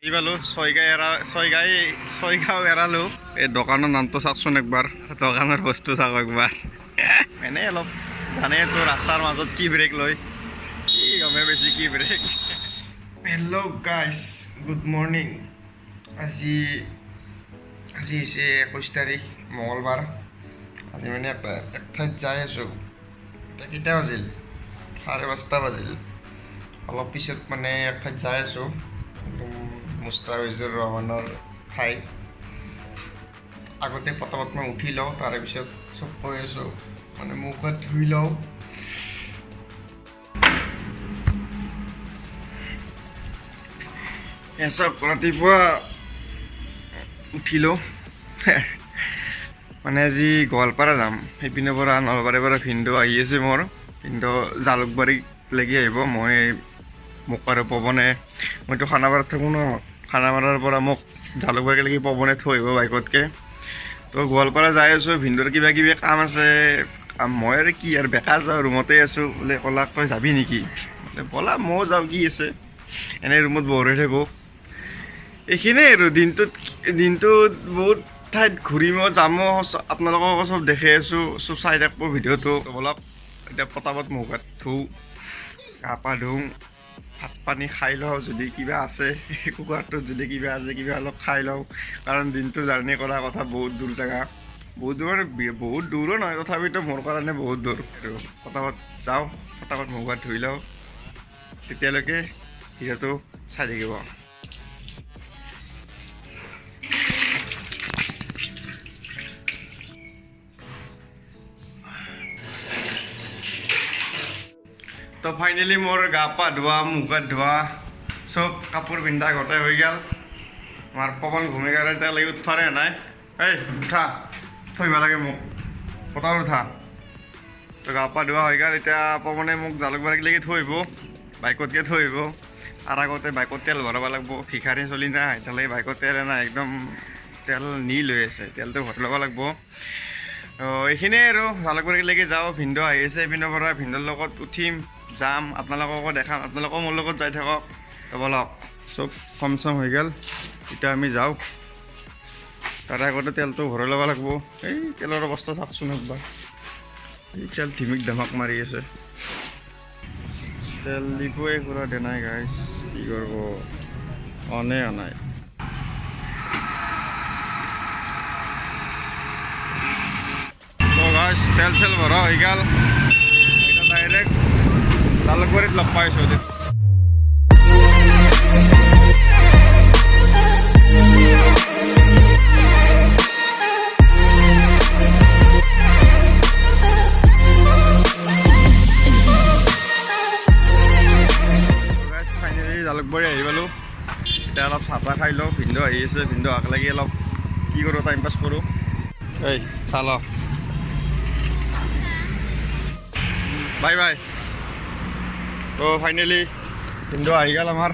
এইবালো ছয়গাঁও এৰালো এই দোকানৰ নামটো চাওকচোন একবাৰ দোকানৰ বস্তু চাওক একবাৰ এনেই অলপ জানেতো ৰাস্তাৰ মাজত কি ব্ৰেক লয় কি গমে বেছি কি break hello' guys good morning আজি হৈছে 21 তাৰিখ মঙলবাৰ আজি মানে এক ঠাইত যাই আছোঁ এতিয়া কেইটা বাজিল 5:30 বাজিল অলপ পিছত মানে এক ঠাইত যাই আছোঁ মুস্তাফিজুৰ ৰহমানৰ ঠাই আগতে পটাপট মই উঠি লওঁ তাৰে পিছত চব কৈ আছোঁ মানে মুখ হাত ধুই লওঁ চব ৰাতিপুৱা উঠিলোঁ মানে আজি গোৱালপাৰা যাম সেইপিনৰ পৰা নলবাৰীৰ পৰা ভিনদেউ আহি আছে মোৰ ভিনদেউ জালুকবাৰীলৈকে আহিব মই মোক আৰু পৱনে মইতো খানাপাৰাত থাকোঁ ন খানাপাৰাৰ পৰা মোক জালুকবাৰীলৈকে পৱনে থৈ আহিব বাইকতকৈ তো গোৱালপাৰা যাই আছোঁ ভিনদেউৰ কিবা কিবি কাম আছে মই আৰু কি আৰু বেকাৰ যাওঁ ৰুমতে আছোঁ বোলে ক'লাক তই যাবি নেকি বোলে ব'লা ময়ো যাওঁ কি আছে এনেই ৰুমত বৰ হৈ থাকোঁ এইখিনিয়ে আৰু দিনটোত বহুত ঠাইত ঘূৰিমো যামো আপোনালোকক চব দেখাই আছোঁ চব চাই থাকব ভিডিঅ'টো ব'লক এতিয়া পটাপট মুখ হাত ধুওঁ গা পা ধুওঁ ভাত পানী খাই লওঁ যদি কিবা আছে কুকাৰটোত যদি কিবা আছে কিবা অলপ খাই লওঁ কাৰণ দিনটো জাৰ্ণি কৰা কথা বহুত দূৰ জেগা বহুত দূৰ মানে বহুত দূৰো নহয় তথাপিতো মোৰ কাৰণে বহুত দূৰ আৰু পটাপট যাওঁ পটাপট মুখ হাত ধুই লওঁ তেতিয়ালৈকে ভিডিঅ'টো চাই থাকিব তো ফাইনেলি মোৰ গা পা ধোৱা মুখ হাত ধোৱা চব কাপোৰ পিন্ধা গোটেই হৈ গ'ল আমাৰ পৱন ভূমিকাৰ এতিয়ালৈকে উঠাৰে নাই এই উঠা থৈব লাগে মোক পটাৰ উঠা তো গা পা ধোৱা হৈ গ'ল এতিয়া পৱনে মোক জালুকবাৰীলৈকে থৈ আহিব বাইকতকৈ থৈ আহিব তাৰ আগতে বাইকত তেল ভৰাব লাগিব ভিখাৰী চলি নাই এতিয়ালৈকে বাইকত তেল নাই একদম তেল নি লৈ আছে তেলটো ভৰাই ল'ব লাগিব এইখিনিয়ে আৰু জালুকবাৰীলৈকে যাওঁ ভিনদেউ আহি আছে এইপিনৰ পৰা ভিনদেউৰ লগত উঠিম যাম আপোনালোককো দেখাম আপোনালোকেও মোৰ লগত যাই থাকক তো ব'লক চব কম চম হৈ গ'ল এতিয়া আমি যাওঁ তাৰে আগতে তেলটো ভৰাই ল'ব লাগিব এই তেলৰ অৱস্থা চাওকচোন একবাৰ এই তেল ধিমিক ধামাক মাৰি আছে তেল দিবই পুৰা দেনাই গাইছ কি কৰিব অনাই তো গাইছ তেল চেল ভৰা হৈ গ'ল এতিয়া ডাইৰেক্ট জালুকবাৰীত লগ পাইছোঁ জালুকবাৰী আহি পালোঁ এতিয়া অলপ চাহ তাহ খাই লওঁ ভিনদেউ আহি আছে ভিনদেউ আগ লাগি অলপ কি কৰোঁ টাইম পাছ কৰোঁ এই চাহ লওঁ বাই বাই তো ফাইনেলি ভিনদেউ আহি গ'ল আমাৰ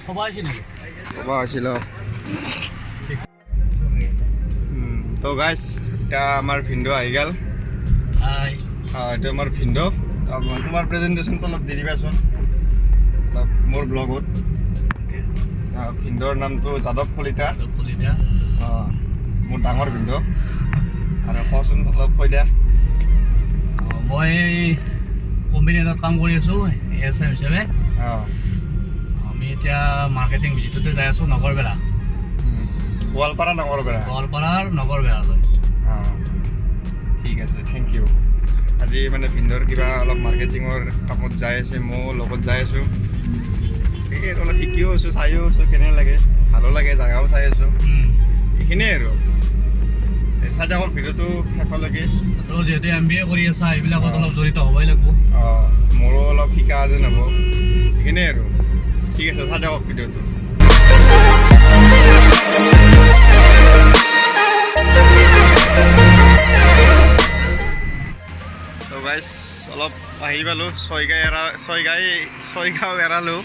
খোৱা হৈছিল তো গাইছ এতিয়া আমাৰ ভিনদেউ আহি গ'ল এইটো আমাৰ ভিনদেউ তোমাৰ প্ৰেজেণ্টেশ্যনটো অলপ দি দিবাচোন অলপ মোৰ ব্লগত ভিনদেউৰ নামটো যাদৱ কলিতা অঁ মোৰ ডাঙৰ ভিনদেউ আৰু কচোন অলপ কৈ দিয়া মই কোম্পানী এটাত কাম কৰি আছোঁ ASM হিচাপে অঁ আমি এতিয়া মাৰ্কেটিং ভিজিটতে যাই আছোঁ নগৰবেৰা গোৱালপাৰাৰ নগৰবেৰালৈ অঁ ঠিক আছে থেংক ইউ আজি মানে ভিনদেউৰ কিবা অলপ মাৰ্কেটিঙৰ কামত যাই আছে ময়ো লগত যাই আছোঁ সেয়ে অলপ শিকিও আছোঁ চাইও আছোঁ কেনে লাগে ভালো লাগে জেগাও চাই আছোঁ এইখিনিয়ে আৰু চাই থাকক ভিডিঅ'টো শেষলৈকে তো যিহেতু MBA কৰি আছা এইবিলাকত অলপ জড়িত হ'বই লাগিব অঁ মোৰো অলপ শিকা যেন হ'ব সেইখিনিয়ে আৰু ঠিক আছে চাই থাকক ভিডিঅ'টো তো গাইছ অলপ আহি পালোঁ ছয়গাঁও এৰালোঁ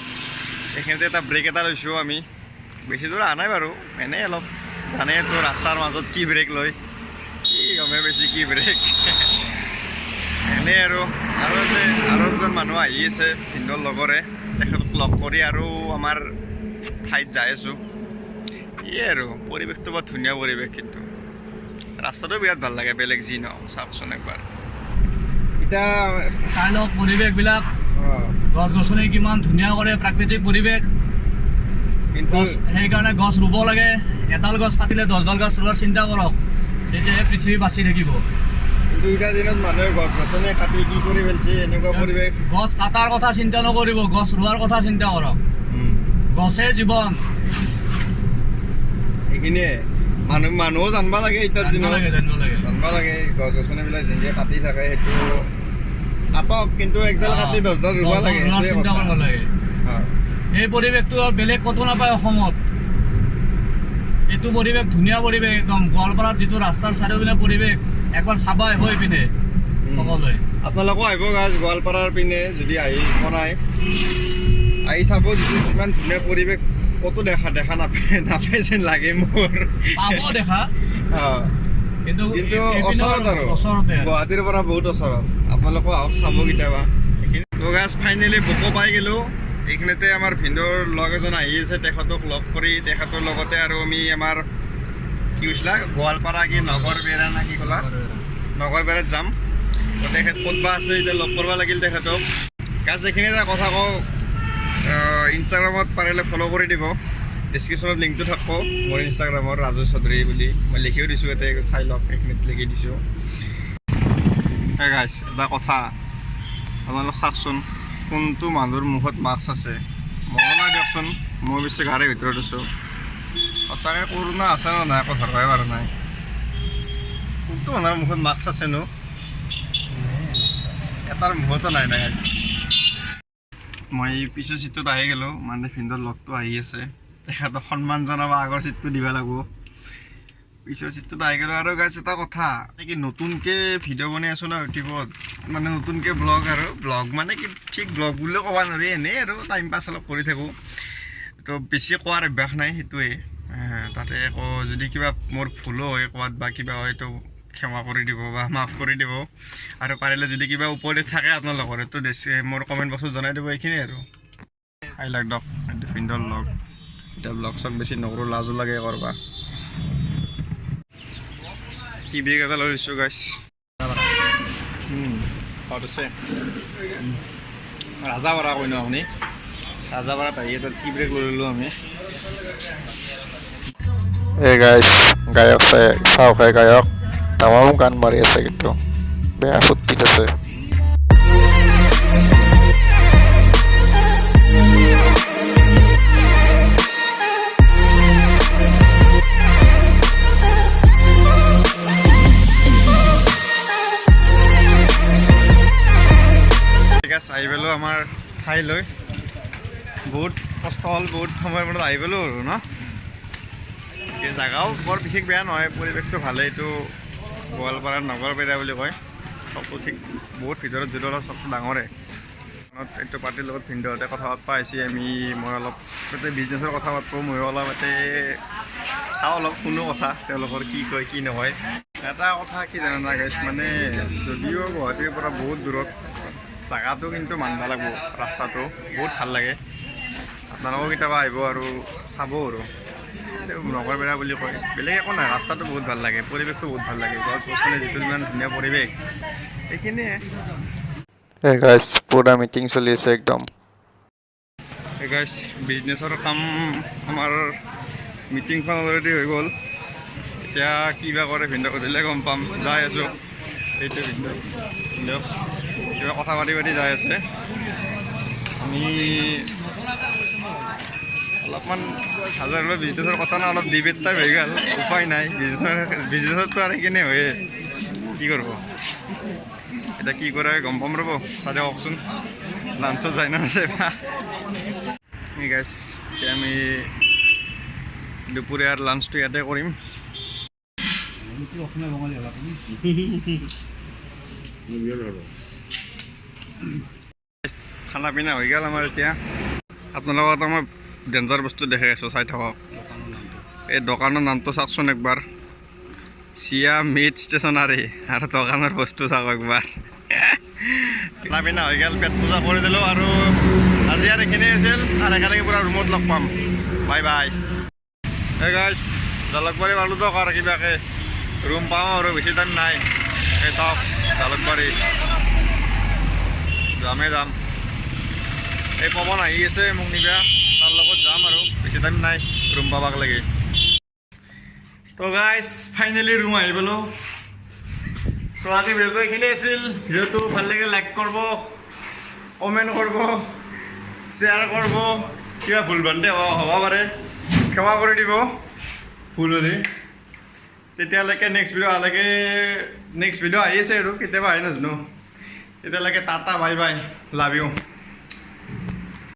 এইখিনিতে এটা ব্ৰেক এটা লৈছোঁ আমি বেছি দূৰ অহা নাই বাৰু এনেই অলপ জানেতো ৰাস্তাৰ মাজত কি ব্ৰেক লয় কি গমে বেছি কি ব্ৰেক এনেই আৰু এজন মানুহ আহি আছে ভিনদেউৰ লগৰে তেখেতক লগ কৰি আৰু আমাৰ ঠাইত যাই আছোঁ। ইয়ে আৰু পৰিৱেশটো বৰ ধুনীয়া পৰিৱেশ, কিন্তু ৰাস্তাটো বিৰাট ভাল লাগে, বেলেগ যি নহওক চাওকচোন একবাৰ। এতিয়া চাই লওক পৰিৱেশবিলাক, গছ গছনি কিমান ধুনীয়া কৰে, প্ৰাকৃতিক পৰিৱেশ। কিন্তু সেইকাৰণে গছ ৰুব লাগে। এডাল গছ কাটিলে 10ডাল গছ ৰোৱাৰ চিন্তা কৰক, তেতিয়াহে পৃথিৱী বাচি থাকিব। কিন্তু এতিয়া দিনত মানুহে গছ গছনি কাটি কি কৰি পেলাইছে, এনেকুৱা পৰিৱেশ। গছ কাটাৰ কথা চিন্তা নকৰিব, গছ ৰোৱাৰ কথা চিন্তা কৰক। গছে জীৱন। এইখিনিয়ে মানুহো জানিব লাগে, এতিয়াৰ দিনত জানিব লাগে। গছ গছনিবিলাক যেনেকৈ কাটি থাকে সেইটো কাটক, কিন্তু একডাল কাটি 10ডাল ৰুব লাগে, চিন্তা কৰিব লাগে। এই পৰিৱেশটো বেলেগ ক'তো নাপায় অসমত। এইটো পৰিৱেশ ধুনীয়া পৰিৱেশ একদম। গোৱালপাৰাত যিটো ৰাস্তাৰ চাৰিওপিনে পৰিৱেশ, একবাৰ চাব আহিব এইপিনে সকলোৱে। আপোনালোকো আহিব গাছ গোৱালপাৰাৰ পিনে, যদি আহি বনাই আহি চাব, যিটো ইমান ধুনীয়া পৰিৱেশ ক'তো দেখা নাপায় যেন লাগে মোৰ। পাব দেখা, কিন্তু ওচৰত আৰু গুৱাহাটীৰ পৰা বহুত ওচৰত। আপোনালোকো আহক চাব কেতিয়াবা। তো গাছ ফাইনেলি বকো পাই গ'লোঁ। এইখিনিতে আমাৰ ভিনদেউৰ লগ এজন আহি আছে, তেখেতক লগ কৰি তেখেতৰ লগতে আৰু আমি আমাৰ কি কৈছিলা গোৱালপাৰা কি নগৰবেৰা না কি ক'লা, নগৰবেৰাত যাম। তো তেখেত ক'তবা আছে, এতিয়া লগ কৰিব লাগিল তেখেতক। গাছ এইখিনি এটা কথা কওঁ, ইনষ্টাগ্ৰামত পাৰিলে ফ'ল' কৰি দিব। ডিছক্ৰিপশ্যনত লিংকটো থাকিব মোৰ ইনষ্টাগ্ৰামৰ, ৰাজু চৌধুৰী বুলি মই লিখিও দিছোঁ, ইয়াতে চাই লওক, এইখিনিত লিখি দিছোঁ। গাইছ এটা কথা আপোনালোক চাওকচোন, কোনটো মানুহৰ মুখত মাস্ক আছে। ময়ো নাই দিয়কচোন, মই বেছি গাড়ীৰ ভিতৰত আছোঁ। সঁচাকৈ কৰোণা আছে নে নাই আকৌ ধৰিবই পৰা নাই। কোনটো মানুহৰ মুখত মাস্ক আছেনো, এটাৰ মুখতো নাই। মই পিছৰ চিটটোত আহি গ'লোঁ, মানে ভিনদেউৰ লগটো আহি আছে, তেখেতক সন্মান জনাব, আগৰ চিটটো দিব লাগিব। পিছৰ চিটটোত আহি গ'লোঁ। আৰু গাইছ এটা কথা, কি নতুনকৈ ভিডিঅ' বনাই আছোঁ ন ইউটিউবত, মানে নতুনকৈ ব্লগ আৰু ব্লগ মানে কি ঠিক ব্লগ বুলিও ক'ব নোৱাৰি, এনেই আৰু টাইম পাছ অলপ কৰি থাকোঁ। তো বেছি কোৱাৰ অভ্যাস নাই, সেইটোৱে। তাতে আকৌ যদি কিবা মোৰ ভুলো হয় কোৱাত বা কিবা হয়, তো ক্ষমা কৰি দিব বা মাফ কৰি দিব। আৰু পাৰিলে যদি কিবা উপদেশ থাকে আপোনালোকৰ, এইটো মোৰ কমেণ্ট বক্সত জনাই দিব। এইখিনিয়ে আৰু আই লাগ দক ভিনদেউৰ লগ। এতিয়া ব্লগ চগ বেছি নকৰোঁ, লাজো লাগে কৰবা। কি বেগ এটা লৈ লৈছোঁ গাইছ, ঘৰত আছে ৰাজাপাৰা কৈ ন আপুনি, ৰাজাপাৰাত আহি এটা টি ব্ৰেক লৈ ল'লোঁ আমি। এই গাইছ গায়ক চাওক, গায়ক তামাম গান মাৰি আছে, কিন্তু বেয়া ফূৰ্তিত আছে। আহি পালোঁ আমাৰ ঠাইলৈ। বহুত কষ্ট হ'ল, বহুত সময়ৰ মূৰত আহি পালোঁ আৰু ন। জেগাও বৰ বিশেষ বেয়া নহয়, পৰিৱেশটো ভালেই। এইটো গোৱালপাৰাৰ নগৰবেৰা বুলি কয়। চবটো ঠিক, বহুত ভিতৰত যদিও অলপ চবটো ডাঙৰে। এইটো পাৰ্টিৰ লগত ভিনদেউহঁতে কথা পাতবা আহিছে, মই অলপ তাতে বিজনেছৰ কথা পাতোঁ, ময়ো অলপ ইয়াতে চাওঁ, অলপ শুনো কথা তেওঁলোকৰ কি কয় কি নহয়। এটা কথা কি জানা গাইছ, মানে যদিও গুৱাহাটীৰ পৰা বহুত দূৰত, জাগাটো কিন্তু মানিব লাগিব, ৰাস্তাটো বহুত ভাল লাগে। আপোনালোকেও কেতিয়াবা আহিব আৰু চাব আৰু নগৰবেৰা বুলি কয়, বেলেগ একো নাই। ৰাস্তাটো বহুত ভাল লাগে, পৰিৱেশটো বহুত ভাল লাগে, গছ গছনি যিটো ইমান ধুনীয়া পৰিৱেশ, এইখিনিয়ে। এই গাইছ পুৰা মিটিং চলি আছে একদম। এই গাইছ বিজনেছৰ কাম আমাৰ মিটিংখন অলৰেডি হৈ গ'ল। এতিয়া কিবা কৰে ভিনদেউক সুধিলে গম পাম। যাই আছোঁ, এইটো ভিনদেউ কিবা কথা পাতি যাই আছে। আমি অলপমান হাজাৰ হ'লেও বিজনেছৰ কথা না, অলপ ডিবেট টাইপ হৈ গ'ল, উপায় নাই। বিজনেছততো আৰু সেইখিনি হয়ে, কি কৰিব এতিয়া, কি কৰে গম পাম ৰ'ব। তাতে কওকচোন লাঞ্চত যায় না নাযায় বা। গাইছ এতিয়া আমি দুপৰীয়াৰ লাঞ্চটো ইয়াতে কৰিম। খানা পিনা হৈ গ'ল আমাৰ এতিয়া। আপোনালোকক মই ডেঞ্জাৰ বস্তু দেখাই আছোঁ, চাই থাকক। এই দোকানৰ নামটো চাওকচোন একবাৰ, চিয়া মিট ষ্টেচনাৰী, আৰু দোকানৰ বস্তু চাওক একবাৰ। খানা পিনা হৈ গ'ল, পেট পূজা কৰি দিলোঁ। আৰু আজি আৰু এইখিনিয়ে আছিল আৰু একেলগে পূৰা ৰুমত লগ পাম বাই বাই এই গাইছ জালুকবাৰী পালোঁ দিয়ক আৰু কিবাকৈ ৰুম পাম আৰু বেছি টাইম নাই এই চাওক জালুকবাৰী যামেই যাম এই পৱন আহি আছে মোক নিবা তাৰ লগত যাম আৰু বেছি টাইম নাই ৰুম পাবাক লাগে তো গাইছ ফাইনেলি ৰুম আহি পালোঁ তো আজি ভিডিঅ'টো এইখিনিয়ে আছিল ভিডিঅ'টো ভাল লাগিলে লাইক কৰিব কমেণ্ট কৰিব শ্বেয়াৰ কৰিব কিবা ভুল ভ্ৰান্তি হ'ব পাৰে ক্ষমা কৰি দিব ভুল হ'লে তেতিয়ালৈকে নেক্সট ভিডিঅ' আহি আছে আৰু কেতিয়াবা আহি নাজানো তেতিয়ালৈকে tata bye bye love you